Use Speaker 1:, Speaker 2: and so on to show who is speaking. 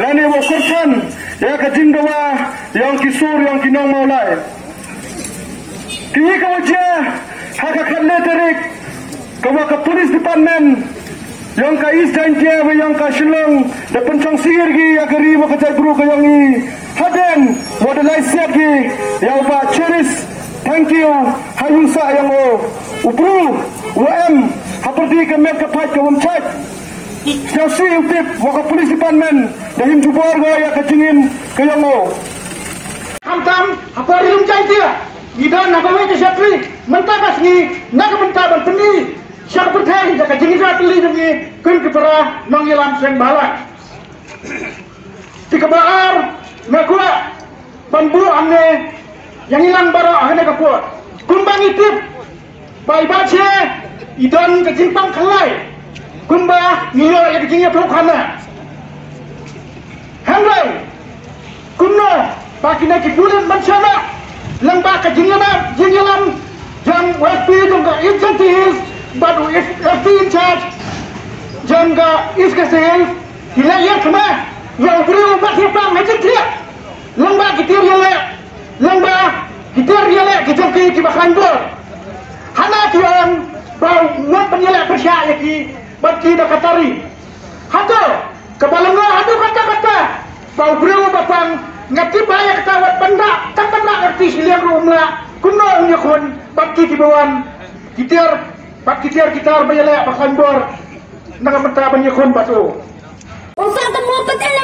Speaker 1: Rani wakursan ya kajindawa yang kisur yang kinong maulai. Kini kawajia hakakat leterik kawa ke polis departemen yang ka isdan dia yang ka Shillong da pencong sirgi agari wa kajai buru ka yang i haden wadalai siap gi yang ba cheris. Thank you hayusa yang o upru UM haperti ke mer ka pai ka wamchat. Siasi utip waka polis departemen dahim jubar ga ya kacingin ke yang o.
Speaker 2: Hamtam apa rilum cai dia. Ida nagawe ke syatri mentabas ni nagabentabal peni siapa percaya jika jenizah pilih demi kun kepera nongilam seng balak. Tiga bakar nakua bambu ane yang hilang bara ane kapuat. Kumbang itip bai bace idan kejimpang kelai. Kumba niyo yang kejinya pelukana. Henry kuno bakina kibulan mansana. Lembah kejingilan jam WFP juga insentif baru FP in charge jangka iskasih hilayah kemah yang beri ubat hitam macam dia lembah kitir yale kejengki kibakan bor hana kian bau ngat penyelek persyak ki bagi dakatari hado kebalengah hado kata-kata bau beri ubat pang ngati banyak kawat benda tak benda ngerti silian rumah kuno nyakon bagi kibawan kitir kita bayalek pakan bor nak mentah banyakon batu.
Speaker 3: Usah temu petel